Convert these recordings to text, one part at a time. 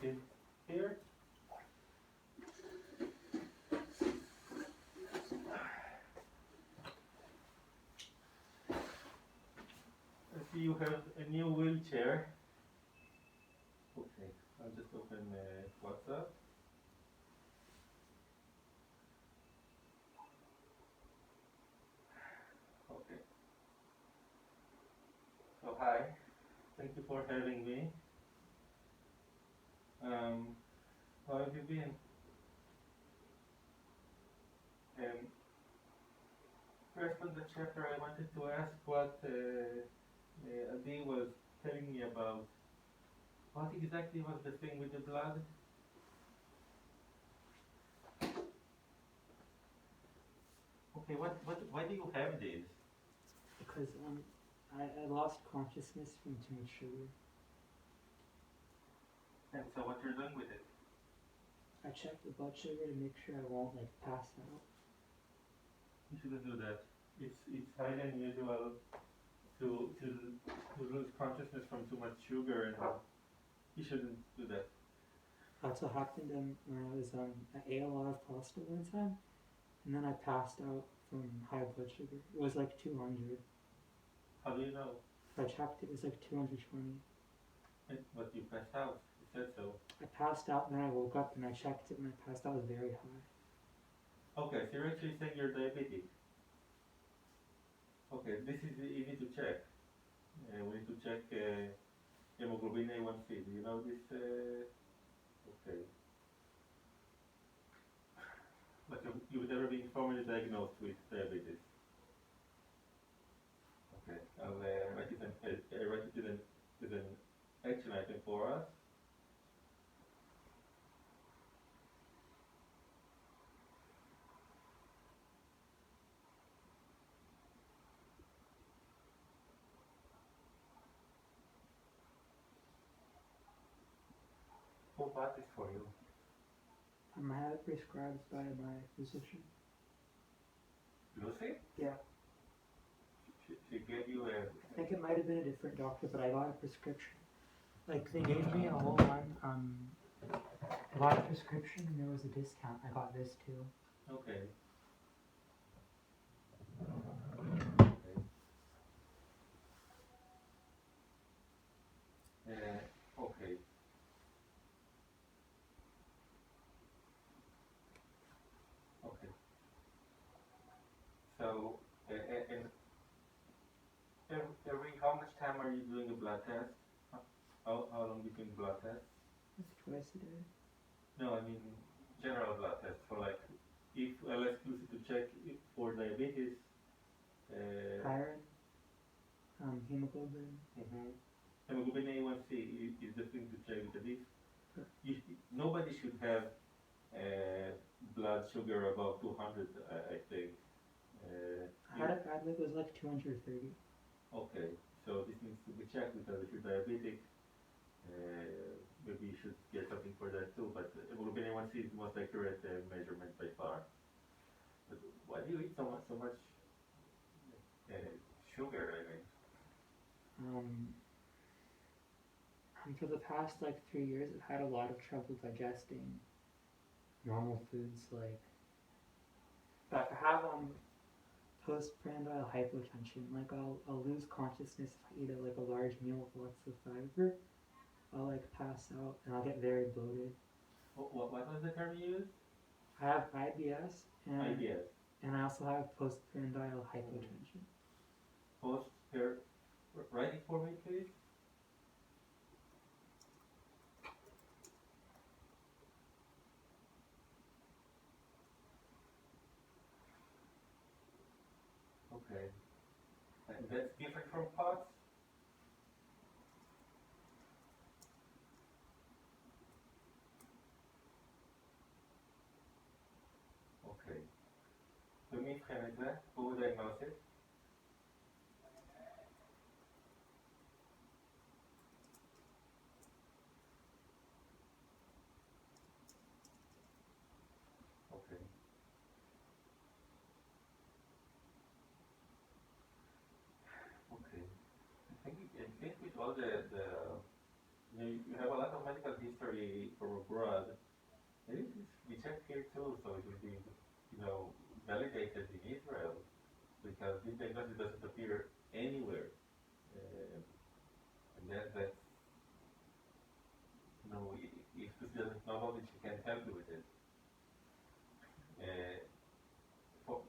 machine here. I see you have a new wheelchair. Okay, I'll just open WhatsApp. Okay. So hi, thank you for having me. How have you been? First on the chapter, I wanted to ask what Adi was telling me about. What exactly was the thing with the blood? Okay, why do you have this? Because I lost consciousness from too much sugar. And so what you're doing with it? I check the blood sugar to make sure I won't like pass out. You shouldn't do that. It's highly unusual to lose consciousness from too much sugar, and you shouldn't do that. That's what happened when I was I ate a lot of pasta one time, and then I passed out from high blood sugar. It was like 200. How do you know? I checked it was like 220. But you passed out. You said so. I passed out, and then I woke up and I checked it when I passed out. It was very high. Okay, so you're actually saying you're diabetic. Okay, this is easy to check. We need to check hemoglobin A1C. Do you know this? Okay. But you've never been formally diagnosed with diabetes. Okay, I'll write it as an action item for us. Who bought this for you? I had it prescribed by my physician. Lucy? Yeah. She gave you a... I think it might have been a different doctor, but I got a prescription. Like, they gave me a whole one. I got a prescription and there was a discount. I got this too. Okay. Okay. Okay. So, and every how much time are you doing a blood test? How long between blood tests? It's twice a day. No, I mean general blood tests for like if less exclusive to check for diabetes. Iron, hemoglobin. Hemoglobin A1C is the thing to check with this. Nobody should have blood sugar above 200, I think. I had it bad, it was like 230. Okay, so this needs to be checked because if you're diabetic, maybe you should get something for that too. But hemoglobin A1C is the most accurate measurement by far. But why do you eat so much sugar? I mean, For the past like 3 years, I've had a lot of trouble digesting normal foods. Like, I have postprandial hypotension. Like, I'll lose consciousness if I eat like a large meal with lots of fiber. I'll like pass out and I'll get very bloated. What was the term you used? I have IBS and IBS. And I also have postprandial hypotension. Write it for me, please. Okay. And that's different from POTS? Okay. ומי יבחן את זה? Who would diagnose it? Okay. Okay. I think with all the you have a lot of medical history from abroad. Maybe we check here too, so it will be, validated in Israel, because this diagnosis doesn't appear anywhere. And that's, if this doesn't know about it, she can't help you with it. Uh,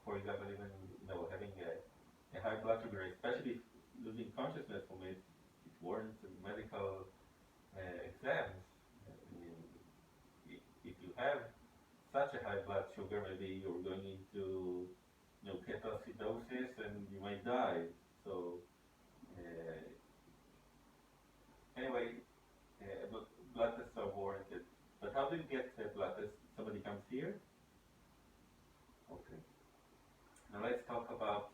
for example, even, having a high blood sugar, especially if losing consciousness from it, it warrants a medical exams. I mean, if you have such a high blood sugar, maybe you're going into, ketoacidosis and you might die. So, anyway, blood tests are warranted. But how do you get blood tests? Somebody comes here? Okay. Now let's talk about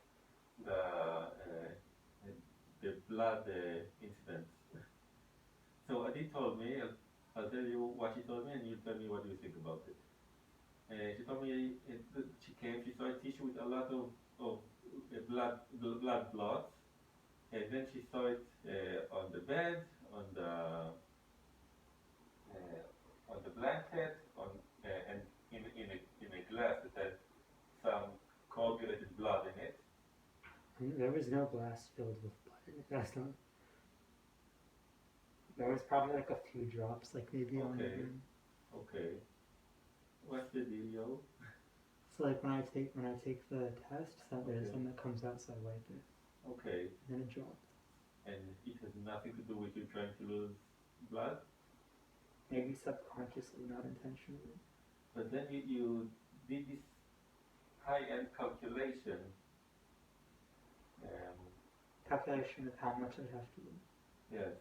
the blood incidents. So Adi told me, I'll tell you what she told me, and you tell me what you think about it. She told me she came, she saw a tissue with a lot of blood blots, and then she saw it on the bed, on the blanket, and in a glass that had some coagulated blood in it. There was no glass filled with blood in it. That's not. There was probably like a few drops, like maybe on the rim. Okay. What's the deal? So like when I take the test, there's some that comes out, so I wipe it. Okay. And then it dropped. And it has nothing to do with you trying to lose blood? Maybe subconsciously, not intentionally. But then you did this high-end calculation. Calculation of how much I'd have to lose. Yes.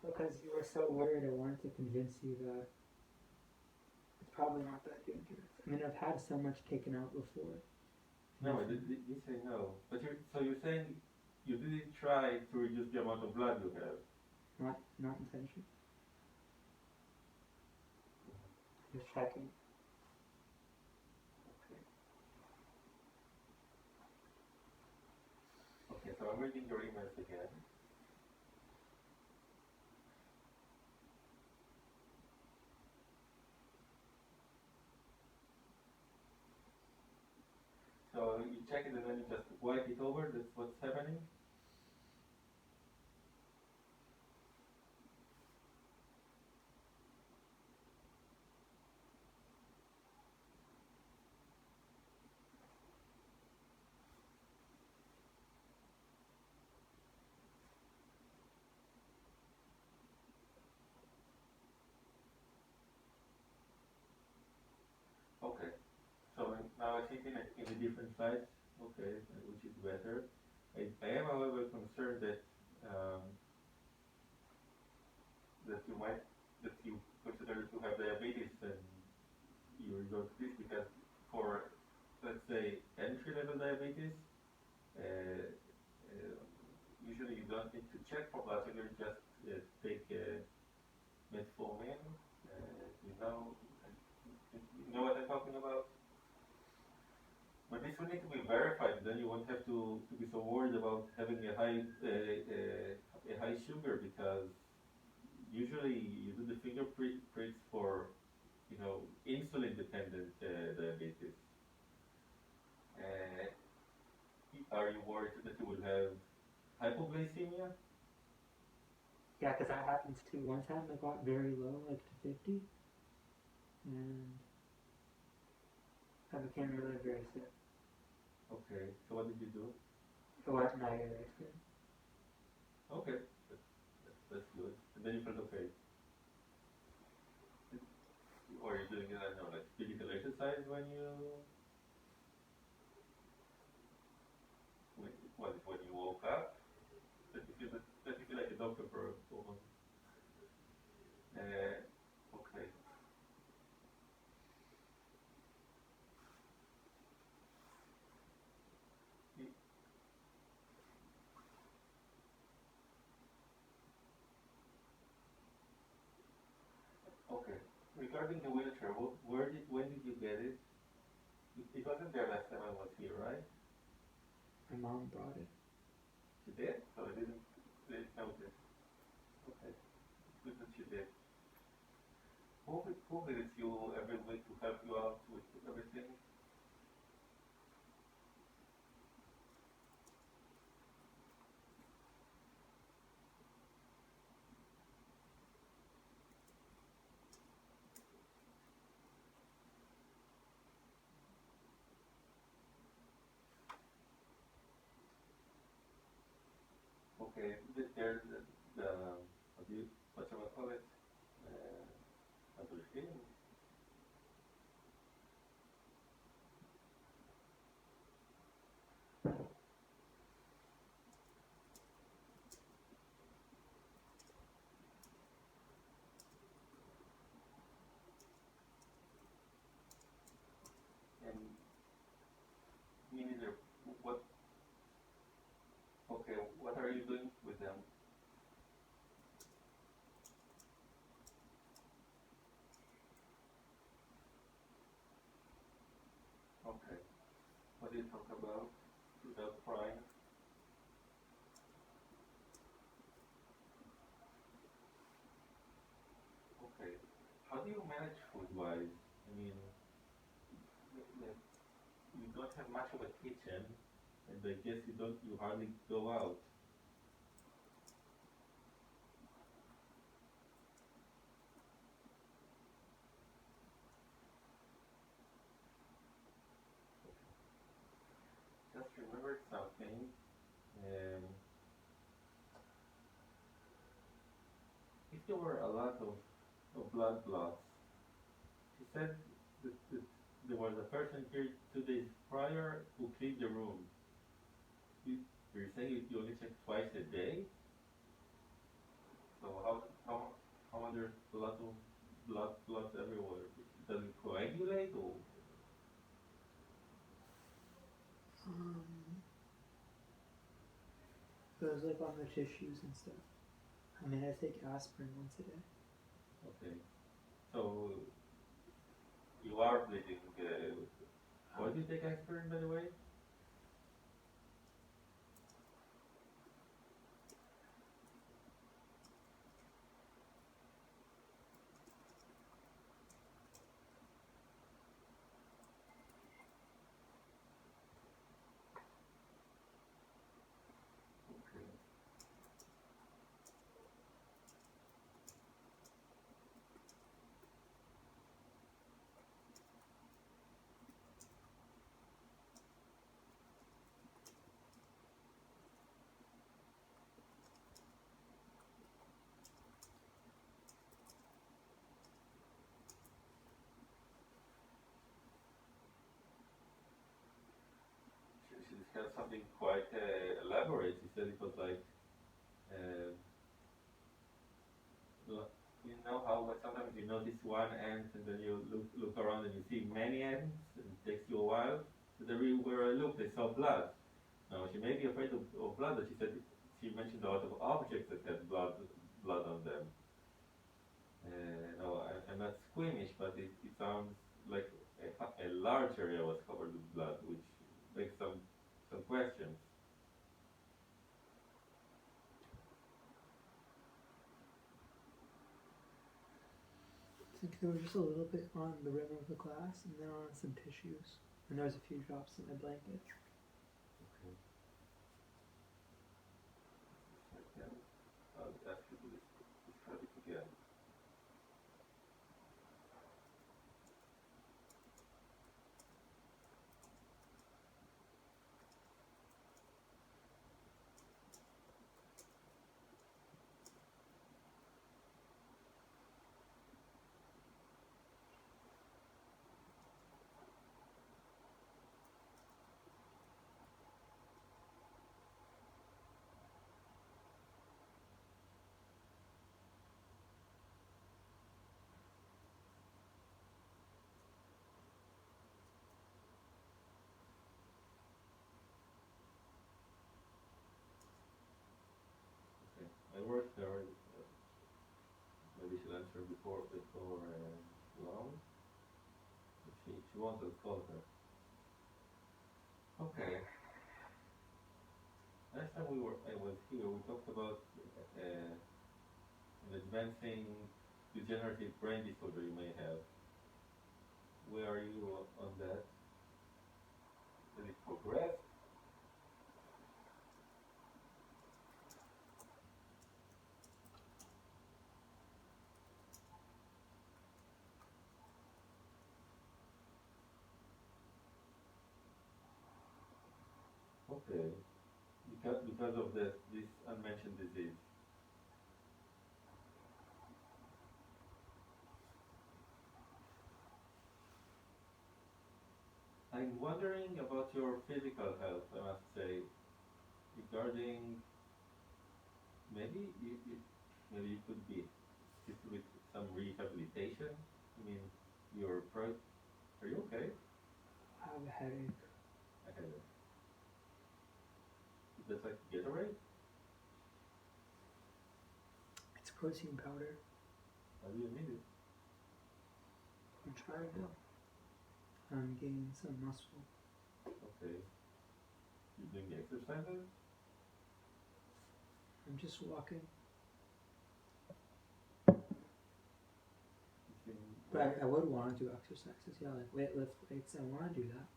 Because you were so worried, I wanted to convince you that it's probably not that dangerous. I mean, I've had so much taken out before. No, I did say no. But you're saying you didn't try to reduce the amount of blood you have? Not intention. Just checking. Okay, so I'm reading your emails again. So you check it and then you just wipe it over, that's what's happening? Okay. So now I think in a different site, okay, which is better. I am, however, concerned that that you consider to have diabetes and you resort to this, because for, let's say, entry-level diabetes, usually you don't need to check for blood sugar, just take metformin. You know what I'm talking about? But this will need to be verified. Then you won't have to be so worried about having a high sugar, because usually you do the finger pricks for insulin dependent diabetes. Are you worried that you will have hypoglycemia? Yeah, because that happens too. One time I got very low, like to 50, and I became really very sick. Okay, so what did you do? I went and I rested. Okay, that's good. And then you felt okay. Or are you doing, I don't know, like physical exercise when you woke up? That you feel like a doctor for a moment. Okay. Okay. Regarding the wheelchair, when did you get it? It wasn't there last time I was here, right? My mom brought it. She did? So I didn't notice. Okay. who visits you every week to help you out with everything? Okay, there's the what you call it? Dr.chen. And me neither. What? Okay, what are you doing with them? Okay, what do you talk about without crying? Okay, how do you manage food-wise? I mean, you don't have much of a kitchen, and I guess you hardly go out. Just remember something. Um, if there were a lot of blood clots, she said that there was a person here 2 days prior who cleaned the room. You, you're saying you only check twice a day? So how there's a lot of blood clots everywhere? Does it coagulate or? Um, goes like on the tissues and stuff. I mean, I take aspirin once a day. Okay. So you are bleeding. Why do you take aspirin, by the way? Okay. She discussed something quite elaborate. She said it was like, uh, you know how sometimes you notice one ant and then you look around and you see many ants and it takes you a while. So everywhere I looked, I saw blood. Now she may be afraid of blood, but she said she mentioned a lot of objects that had blood on them. No, I'm not squeamish, but it sounds like a large area was covered with blood, which makes some questions. I think there was just a little bit on the rim of the glass and then on some tissues. And there was a few drops in my blanket. Okay. Second, I'll ask you to describe it again. Okay. I worked there. Maybe she'll answer before long. If she wants, I'll call her. Okay. Last time I was here, we talked about an advancing degenerative brain disorder you may have. Where are you on that? Has it progressed? Okay. Because of this unmentioned disease. I'm wondering about your physical health, I must say, regarding maybe maybe you could be assisted with some rehabilitation. I mean, are you okay? I have a headache. I had it. Is that like Gatorade? It's protein powder. Why do you need it? I'm trying to gain some muscle. Okay. You doing exercises? I'm just walking. You can But I would want to do exercises, yeah, like lift weights. I want to do that.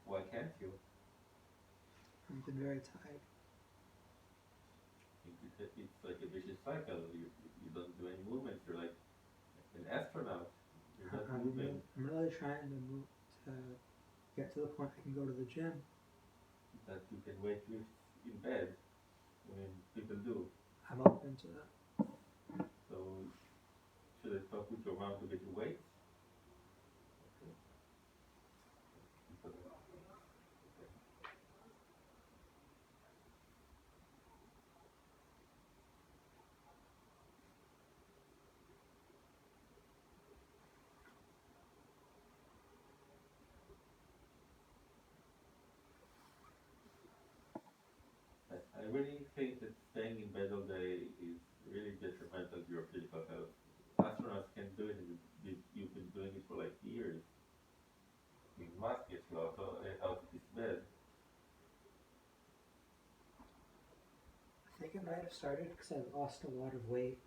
Why can't you? I've been very tired. It's like a vicious cycle. You don't do any movements. You're like an astronaut. You're not moving. I'm really trying to move to get to the point I can go to the gym. That you can weight lifts in bed. I mean, people do. I'm open to that. So, should I talk with your mom to get you weights? Okay. Okay. I really think that staying in bed all day is really detrimental to your physical health. Astronauts can do it, and you've been doing it for like years. You must get you out of this bed. I think it might have started because I lost a lot of weight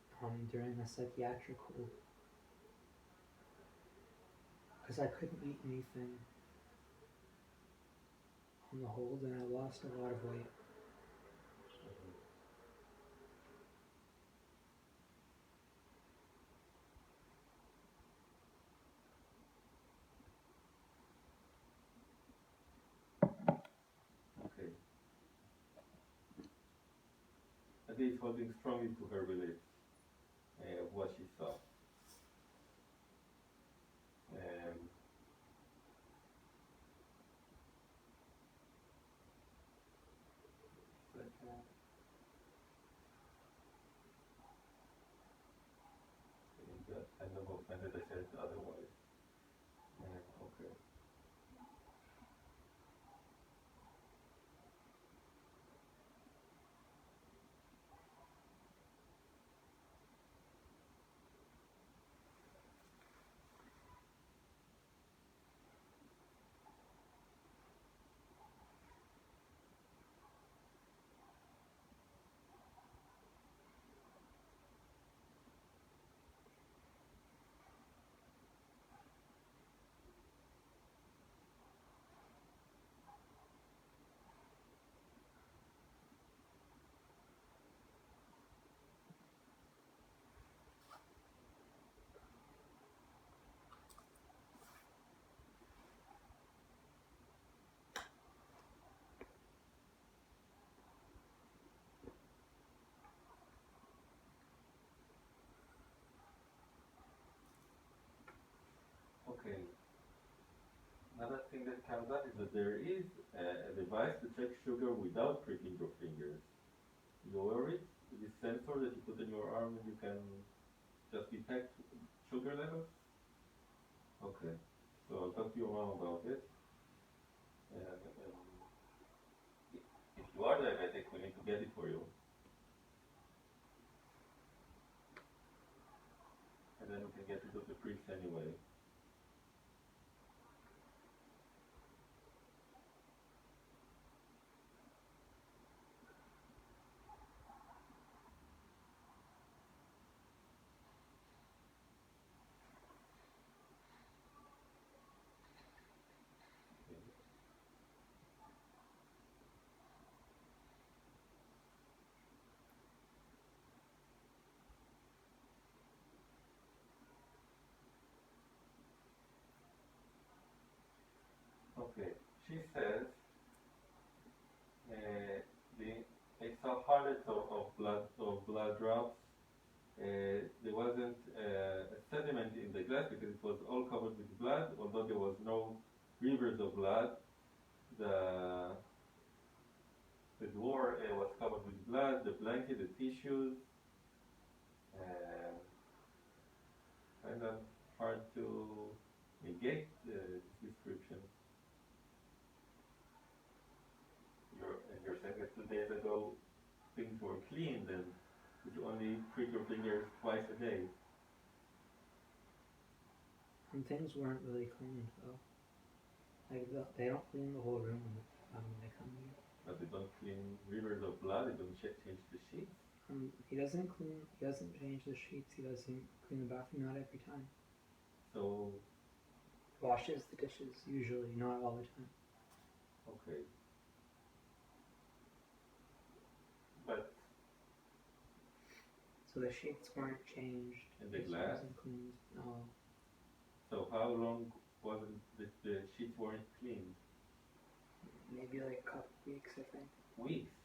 during the psychiatric hold. Because I couldn't eat anything on the hold, and I lost a lot of weight. Okay. Adi is holding strongly to her beliefs of what she saw. Um, second. I know offended I said otherwise. Okay. Okay. Another thing that comes up is that there is a device to check sugar without pricking your fingers. You aware of it? This sensor that you put in your arm and you can just detect sugar levels? Okay. So I'll talk to your mom about it. If you are diabetic, we need to get it for you. And then we can get rid of the pricks anyway. Okay. She says the I saw hundreds of blood drops. There wasn't a sediment in the glass because it was all covered with blood, although there was no rivers of blood. The the door was covered with blood, the blanket, the tissues. Uh, Kind of hard to negate this description. You're saying that 2 days ago things were clean, then you only prick your fingers twice a day. And things weren't really cleaned though. Like they don't clean the whole room when they come here. But they don't clean rivers of blood, they don't change the sheets. He doesn't clean. He doesn't change the sheets. He doesn't clean the bathroom. Not every time. So, Washes the dishes usually, not all the time. okay. But So the sheets weren't changed. in the This glass? wasn't cleaned. No. So how long wasn't the sheets weren't cleaned? Maybe like a couple weeks, I think. Weeks.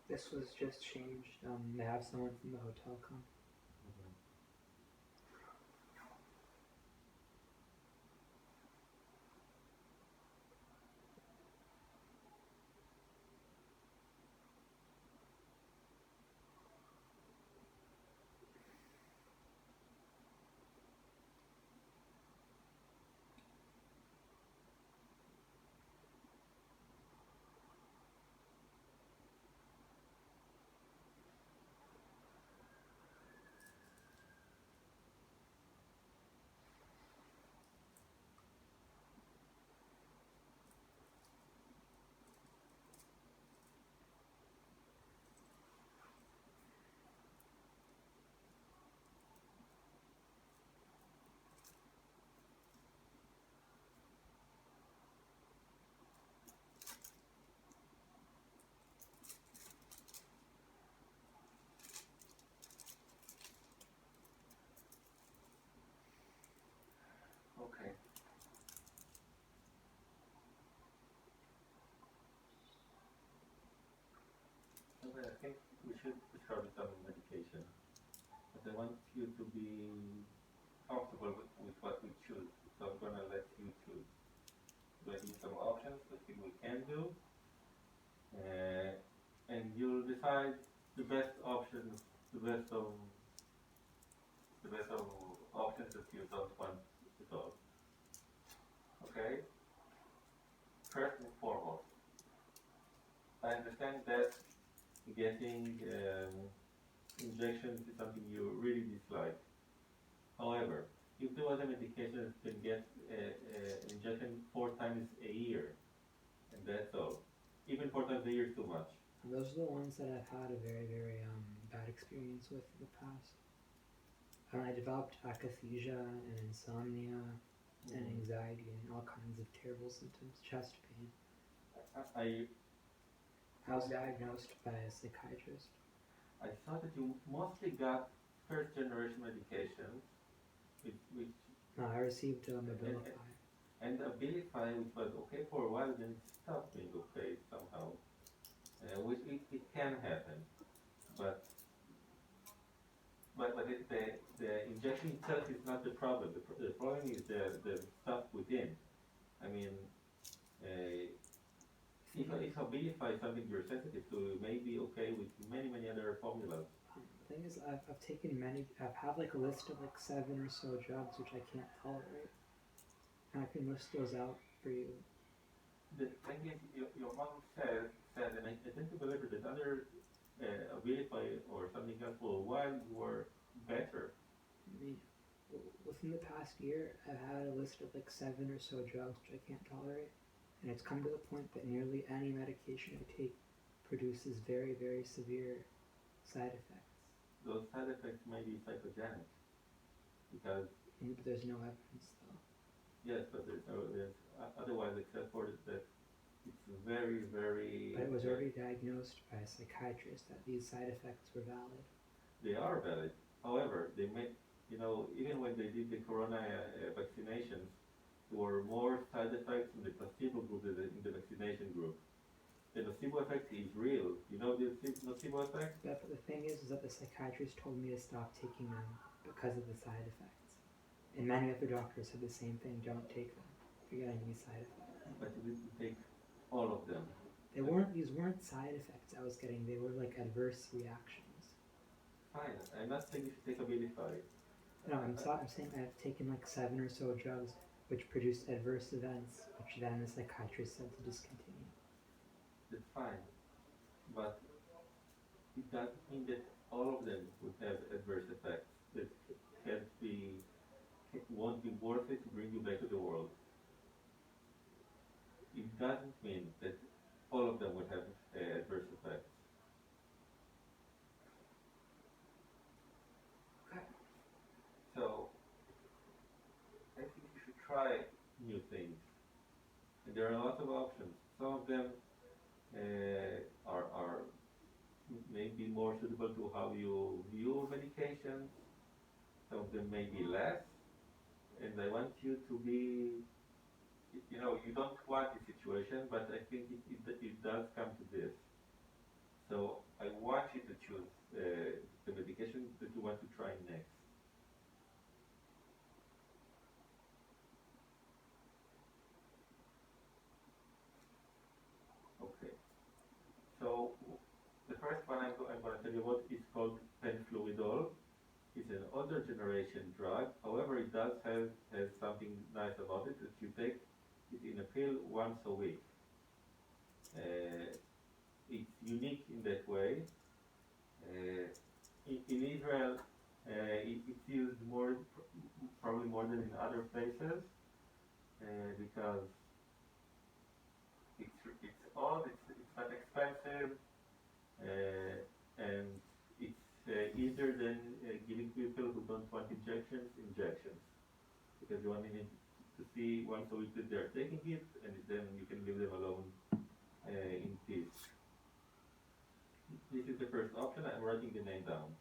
This was just changed. They have someone from the hotel come. Okay. So then I think we should start with some medication. But I want you to be comfortable with what we choose. So I'm gonna let you choose. We'll give you some options, the thing we can do, and you'll decide the best options, the best of options that you don't want at all. Okay? First and foremost, I understand that getting injections is something you really dislike. However, if there was a medication that can get injection 4 times a year, and that's all. Even 4 times a year is too much. And those are the ones that I've had a very, very bad experience with in the past. I developed akathisia and insomnia and anxiety and all kinds of terrible symptoms, chest pain. I I was diagnosed by a psychiatrist. I thought that you mostly got first generation medications, which No, I received Abilify. and Abilify, which was okay for a while, then it stopped being okay somehow. Which it can happen, but the injection itself is not the problem. The problem is the stuff within. I mean, if Abilify is something you're sensitive to, it may be okay with many other formulas. The thing is, I've taken many. I have like a list of like 7 or so drugs which I can't tolerate, and I can list those out for you. The thing is, your mom said, and I tend to believe her, that other Abilify or something else for a while were better. I mean, within the past year, I've had a list of like 7 or so drugs which I can't tolerate, and it's come to the point that nearly any medication I take produces very, very severe side effects. Those side effects may be psychogenic, because But there's no evidence though. yes, but there's otherwise except for that it's very, very. But it was already diagnosed by a psychiatrist that these side effects were valid. They are valid. However, they may, even when they did the corona vaccinations, there were more side effects in the placebo effect? But the thing is that the psychiatrist told me to stop taking them because of the side effects. And many other doctors said the same thing, don't take them. You're getting these side effects. But you didn't take all of them. These weren't side effects I was getting, they were like adverse reactions. Fine. I'm not saying you should take Abilify. No, I'm saying I've taken like 7 or so drugs which produced adverse events, which then the psychiatrist said to discontinue. That's fine. But it doesn't mean that all of them would have adverse effects that won't be worth it to bring you back to the world. It doesn't mean that all of them would have adverse effects. Okay. So, I think you should try new things. And there are lots of options. Some of them are maybe more suitable to how you view medications. Some of them may be less. And I want you to be, you don't want this situation, but I think it does come to this. So I want you to choose the medication that you want to try next. Okay. So the first one I'm going to tell you about is called penfluidol. It's an older generation drug. However, it does have something nice about it, that you take it in a pill once a week. It's unique in that way. In Israel, it's used probably more than in other places, because it's old, it's not expensive, and it's easier than giving people who don't want injections, because you only need to see once a week that they're taking it, and then you can leave them alone in peace. This is the first option. I'm writing the name down.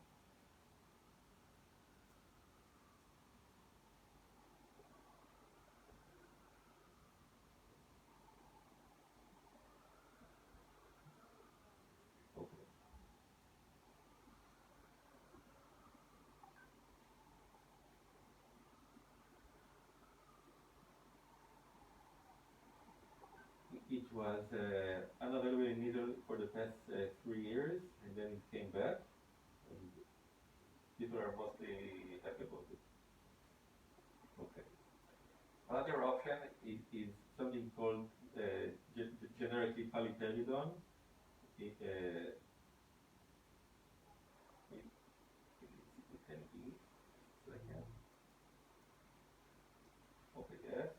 Okay. It was unavailable in Israel for the past 3 years, and then it came back, and people are mostly happy about it. Okay. Another option is something called generically paliperidone. It can be, second. Okay, yes.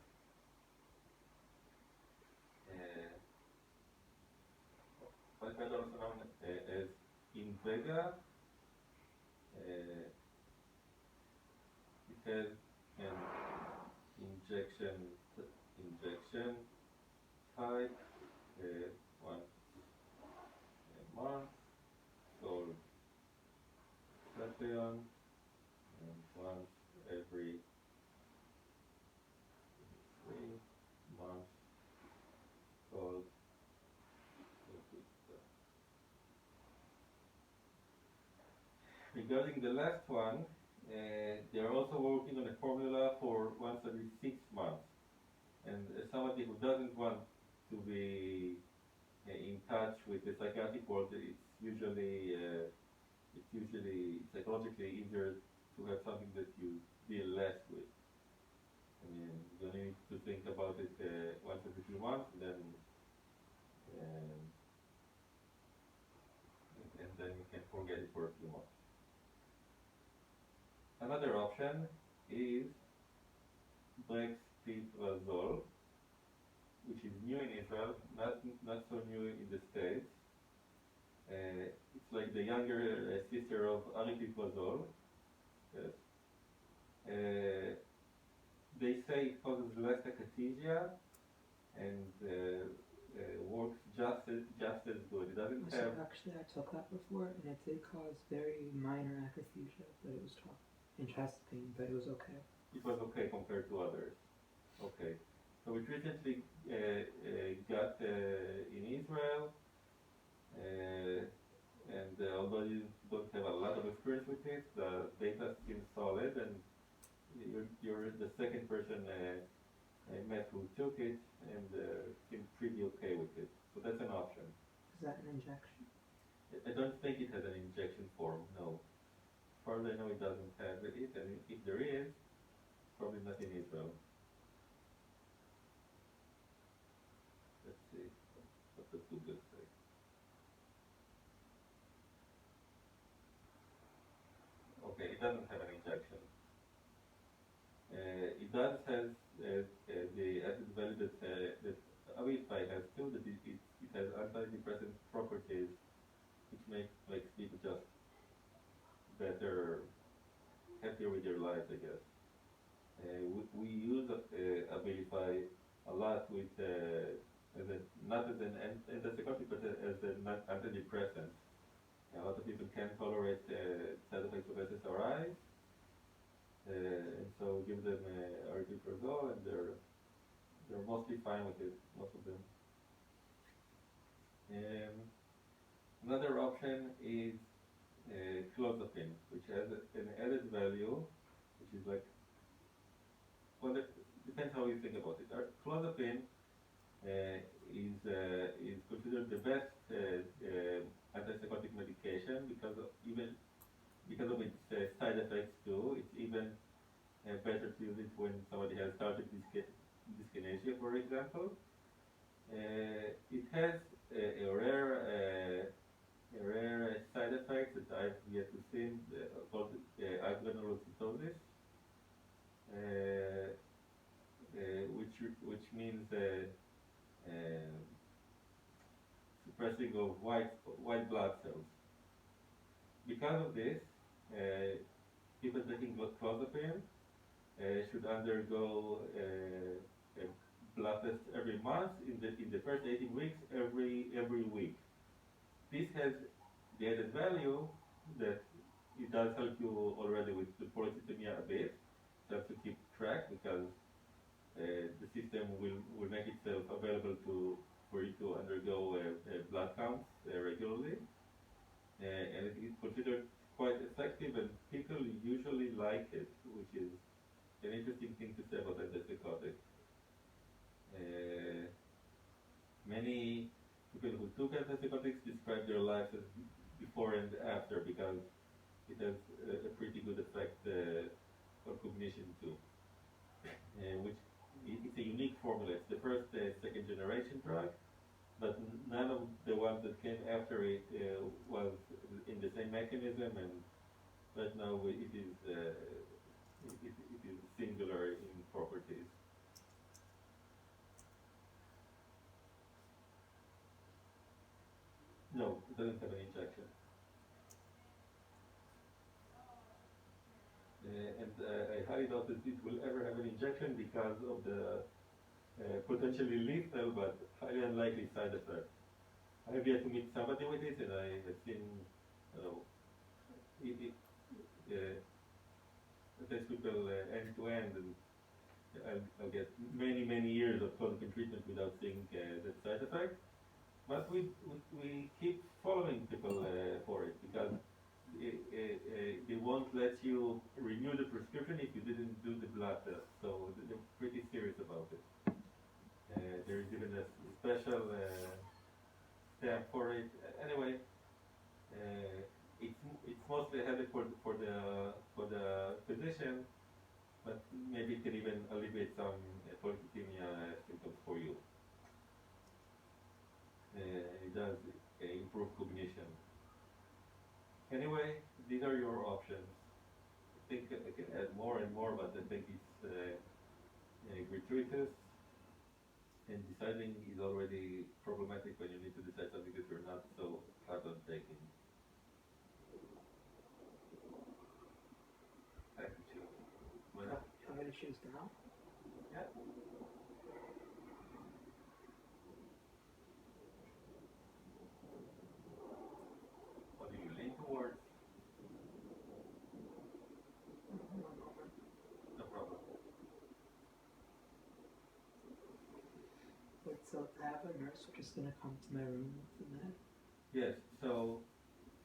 Paliperidone also known as Invega. It has an injection type, once a month, called Cleon, and once every 3 months, called Regarding the last one, they're also working on a formula for once every 6 months. And as somebody who doesn't want to be in touch with the psychiatric world, it's usually psychologically easier to have something that you deal less with. I mean, you only need to think about it once every few months, and then you can forget it for a few months. Another option is Rexulti, which is new in Israel, not so new in the States. It's like the younger sister of aripiprazole. Yes. They say it causes less akathisia and works just as good. It doesn't So have. actually, I took that before, and it did cause very minor akathisia, but it was tough. And chest pain, but it was okay. It was okay compared to others. Okay. So it recently got in Israel, and And although you don't have a lot of experience with it, the data seems solid, and you're the second person I met who took it and seemed pretty okay with it. So that's an option. Is that an injection? I don't think it has an injection form, no. As far as I know, it doesn't have it, and if there is, probably not in Israel. Let's see, what does Google say? Okay, it doesn't have an injection. It does has the added value that avni has too, that it has antidepressant properties, which makes people just better, happier with their lives, I guess. We use Abilify a lot with not as an antipsychotic, but as an antidepressant. A lot of people can't tolerate side effects of SSRIs, and so give them aripiprazole, and they're mostly fine with it, most of them. Another option is clozapine, which has an added value, which is like, well, it depends how you think about it. Clozapine is considered the best antipsychotic medication because of its side effects too. It's even better to use it when somebody has started dyskinesia, for example. It has a rare side effect that I've yet to see, called avni, which means suppressing of white blood cells. Because of this, people taking clozapine should undergo a blood test every month in the first 18 weeks, every week. This has the added value that it does help you already with the polycythemia a bit, just to keep track, because the system will make itself available for you to undergo blood counts regularly, and it is considered quite effective, and people usually like it, which is an interesting thing to say about antipsychotic. Many people who took antipsychotics describe their lives as before and after, because it has a pretty good effect on cognition too, which it's a unique formula. It's the first second generation drug, but none of the ones that came after it was in the same mechanism, and right now it is singular in properties. No, it doesn't have an injection. And I highly doubt that it will ever have an injection because of the potentially lethal but highly unlikely side effect. I have yet to meet somebody with it, and I have seen, it takes people end to end, and I'll get many years of clozapine treatment without seeing that side effect. But we keep following people for it, because they won't let you renew the prescription if you didn't do the blood test. So they're pretty serious about it. There is even a special stamp for it. Anyway, it's mostly a headache for the physician, but maybe it can even alleviate some polycythemia symptoms for you. It does improve cognition. Anyway, these are your options. I think I can add more and more, but I think it's gratuitous, and deciding is already problematic when you need to decide something that you're not so hard on taking. I have to choose. Why not? I'm going to choose now. Yeah. What do you lean towards? One moment. No problem. Wait, so I have a nurse which is going to come to my room with the med. Yes, so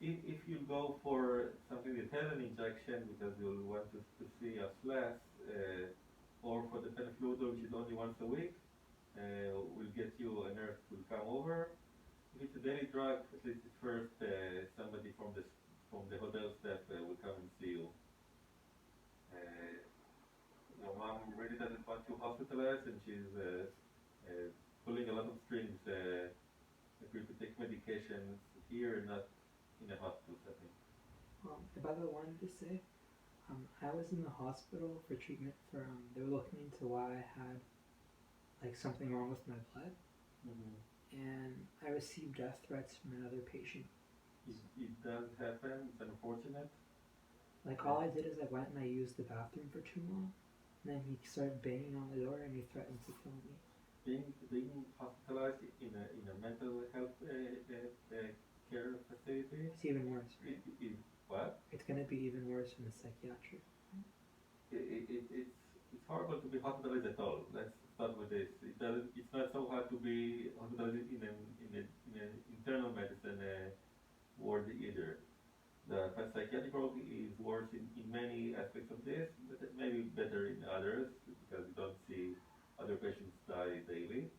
if you go for something that has an injection because you'll want to see us less, or for the penfludo, which is only once a week, we'll get you a nurse will come over. If it's a daily drug, at least at first somebody from the hotel staff will come and see you. Uh, your mom really doesn't want you hospitalized, and she's pulling a lot of strings. Agree to take medications here, not in a hospital setting. By the way, I wanted to say, I was in the hospital for treatment for, they were looking into why I had like something wrong with my blood, Mm-hmm. and I received death threats from another patient. It does happen. It's unfortunate. Like all I did is I went and I used the bathroom for too long, and then he started banging on the door and he threatened to kill me. Being hospitalized in a mental health care facility It's even worse, right? is what? It's gonna be even worse in the psychiatric. It's horrible to be hospitalized at all. Let's start with this. It's not so hard to be hospitalized in an internal medicine ward either. The psychiatric ward is worse in many aspects of this, but it may be better in others because you don't see other patients die daily.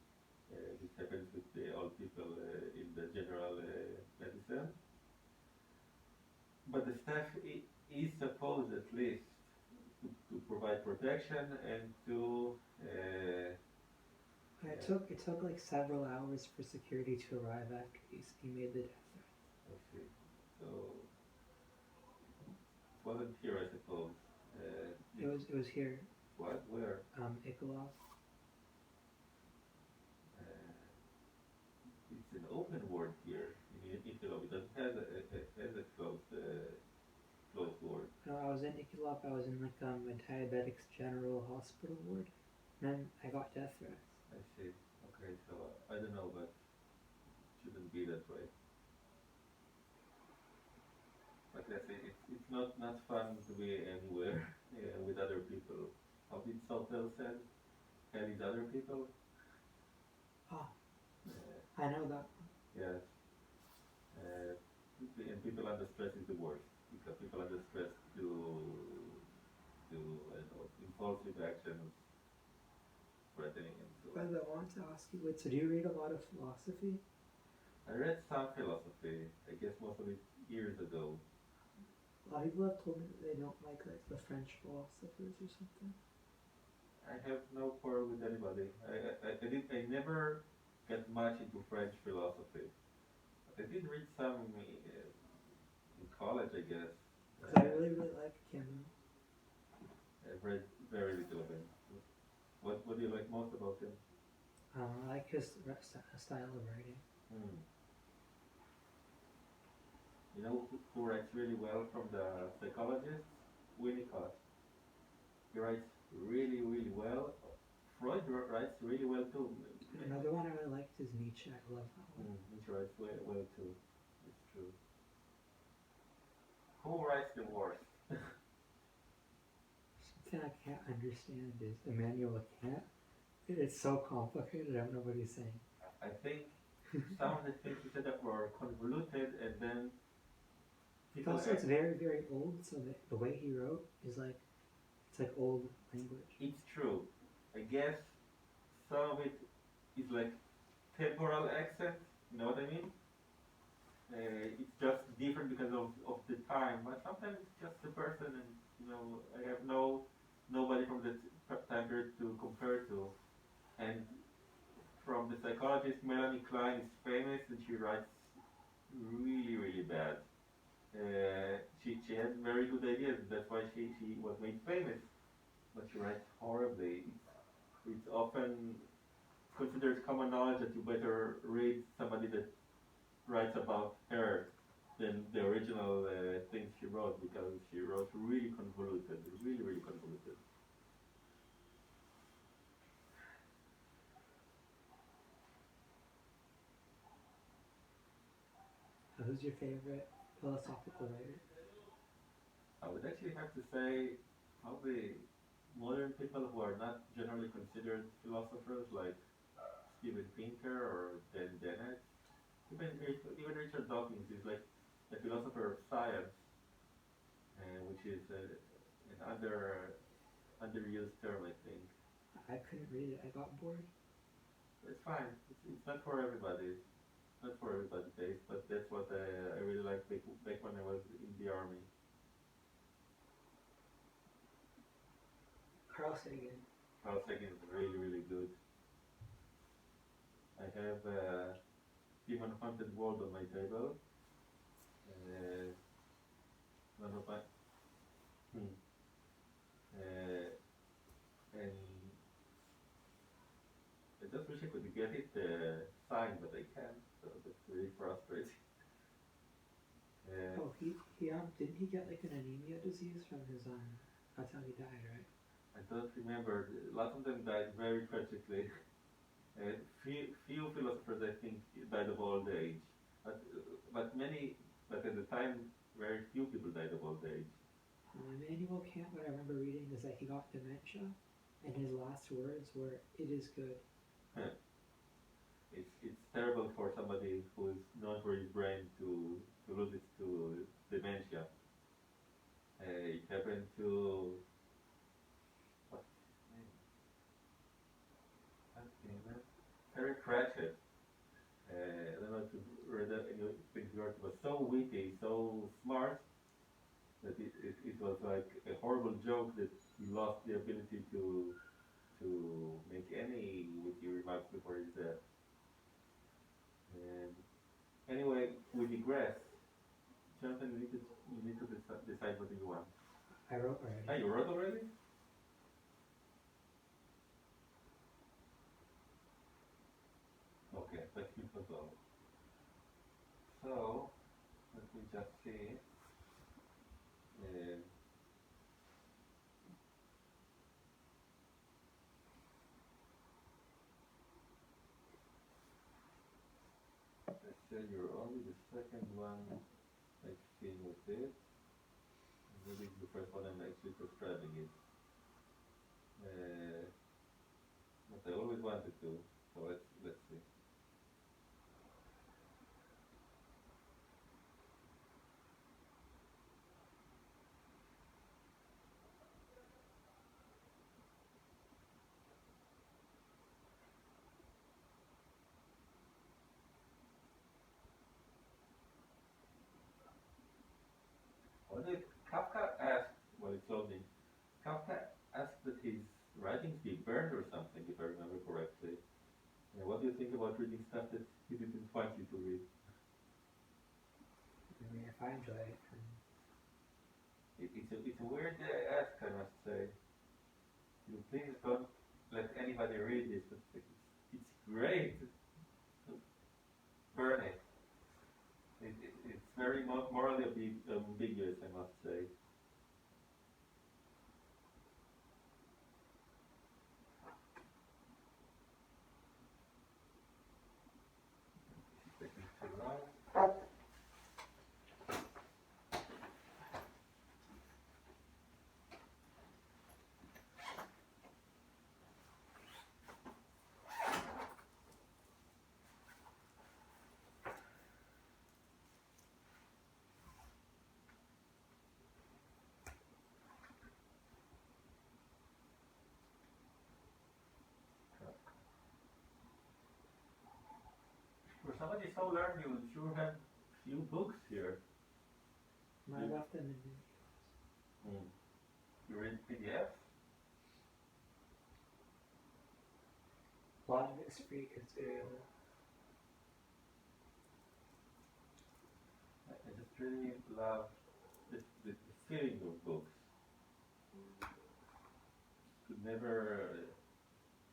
This happens with all people in the general medicine. But the staff is supposed at least to provide protection and to. It took like several hours for security to arrive after he made the death threat. I see. So it wasn't here, I suppose. It was here. What? Where? Ikolov. It's an open ward here in Italy. It doesn't have a closed ward. No, I was in Ikolov. I was in like a diabetics general hospital ward, and then I got death threats. I see. Okay, so I don't know, but it shouldn't be that way. Like I say, it's not fun to be anywhere with other people. How did Saltel said? Hell is other people? Oh, I know that. Yes. And people under stress is the worst because people under stress do I don't know, impulsive actions, threatening and so By on. the way, I wanted to ask you, so do you read a lot of philosophy? I read some philosophy, I guess most of it years ago. A lot of people have told me that they don't like the French philosophers or something. I have no quarrel with anybody. I never got much into French philosophy. I did read some in college, I guess. Because I really like Camus. I've read very little of him. What do you like most about him? I like his style of writing. Hmm. You know who writes really well from the psychologists? Winnicott. He writes really, really well. Freud writes really well too. Another one I really liked is Nietzsche. I love that one. Nietzsche writes well too. It's true. Who writes the worst? Something I can't understand is Immanuel Kant. It's so complicated. I don't know what he's saying. I think some of the things he said that were convoluted, and then people. Also, it's very, very old. So the way he wrote is like it's like old language. It's true. I guess some of it is like temporal accent. You know what I mean? It's just different because of the time, but sometimes it's just the person, and I have nobody from the time period to compare to. And from the psychologist, Melanie Klein is famous, and she writes really, really bad. She has very good ideas, that's why she was made famous, but she writes horribly. It's often considered common knowledge that you better read somebody that writes about her than the original things she wrote, because she wrote really convoluted, really, really convoluted. Who's your favorite philosophical writer? I would actually have to say probably modern people who are not generally considered philosophers, like Steven Pinker or Dan Dennett. Even Richard Dawkins is like a philosopher of science, which is an underused term, I think. I couldn't read it. I got bored. It's fine. It's not for everybody. It's not for everybody's taste, but that's what I really liked back when I was in the army. Carl Sagan. Carl Sagan is really, really good. I have Team Unhaunted World on my table. One of my, and I just wish I could get it signed, but I can't. So that's really frustrating. Oh, he didn't he get like an anemia disease from his that's how he died, right? I don't remember. Lots of them died very tragically. Few philosophers, I think, died of old age, but many. But at the time, very few people died of old age. Immanuel Kant, what I remember reading is that he got dementia, and his last words were, "It is good." It's terrible for somebody who is known for his brain to lose it to dementia. It happened to what's his name? Terry Pratchett. I don't know if you've read that. It was so witty, so smart that it was like a horrible joke that he lost the ability to make any witty remarks before his death. And anyway, we digress. Jonathan, you need to decide what you want. I wrote already. Ah, you wrote already? Okay, let's keep it going. So, let me just see. Let's say you're only the second one I've seen with it. Maybe it's the first one I'm actually prescribing it. But I always wanted to, so let's see. What did Kafka asked while it's loading? Kafka asked that his writings be burned or something, if I remember correctly. What do you think about reading stuff that he didn't want you to read? I mean, if I enjoy it. It's a weird ask, I must say. Please don't let anybody read this, but it's great. Burn it. It's very morally ambiguous, I must say. Taking too long. For somebody so learned, you sure have few books here. I left them in videos. You read PDFs? A lot of it's free because it's very old. I just really love the feeling of books. Could never,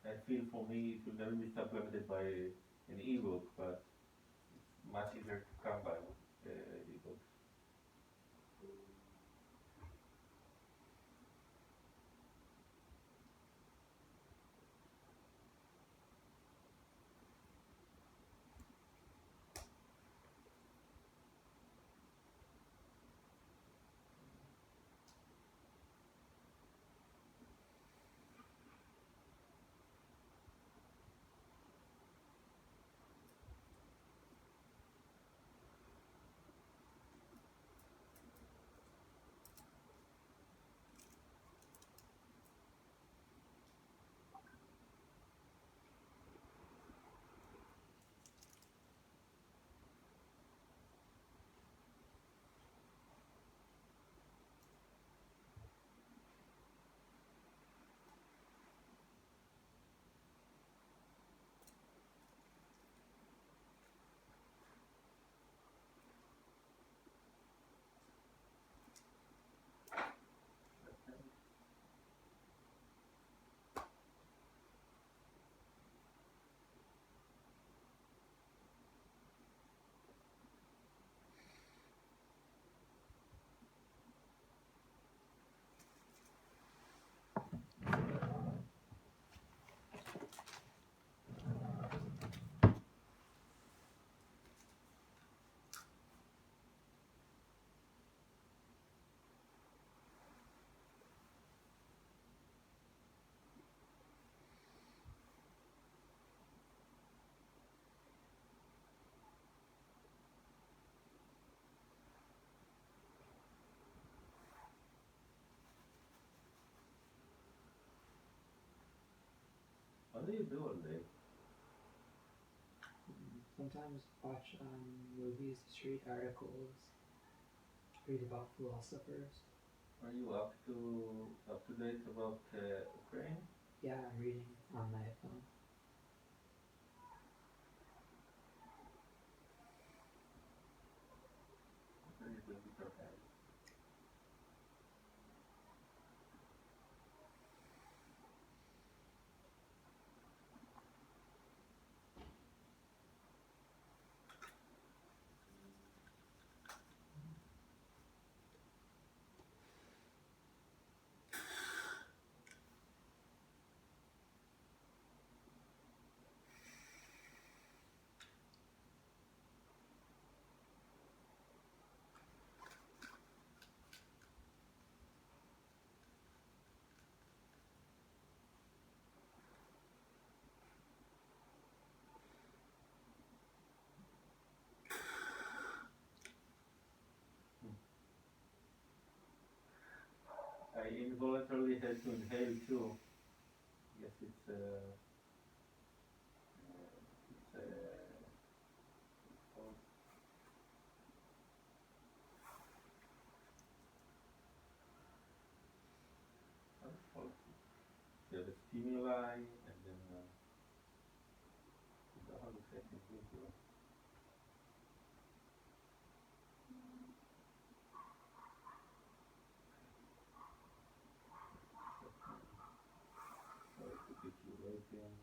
I feel for me, it will never be supplemented by an ebook, but it's much easier to come by ebooks. What do you do all day? Sometimes watch movies, just read articles, read about philosophers. Are you up to date about Ukraine? Yeah, I'm reading on my phone. What are you doing with your hands? I involuntarily had to inhale too. Yes, it's called how it's called. You have a stimuli and then I don't know how to say it in Hebrew. Sorry to keep you waiting.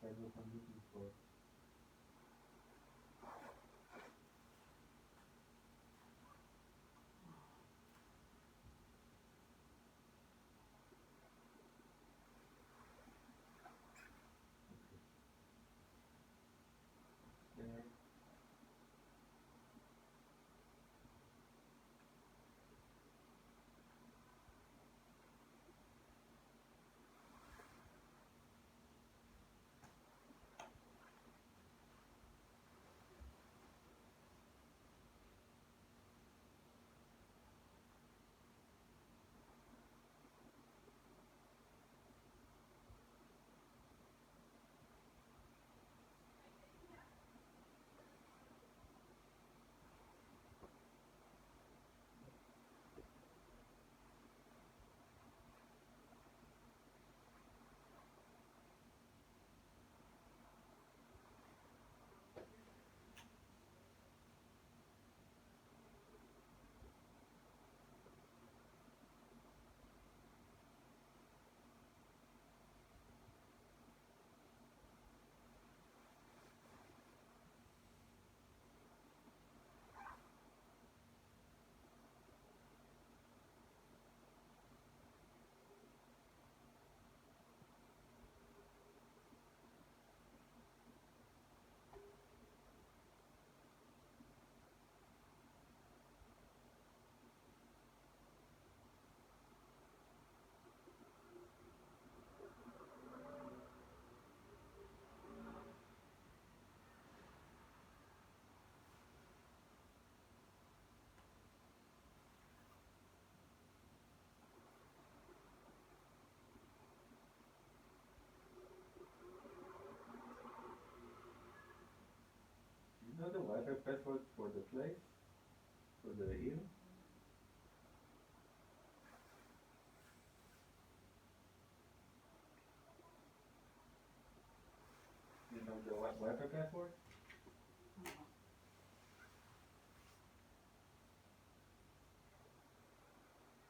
That's what I'm looking for. There. You know the Wi-Fi password for the place? For the inn? You know the Wi-Fi password?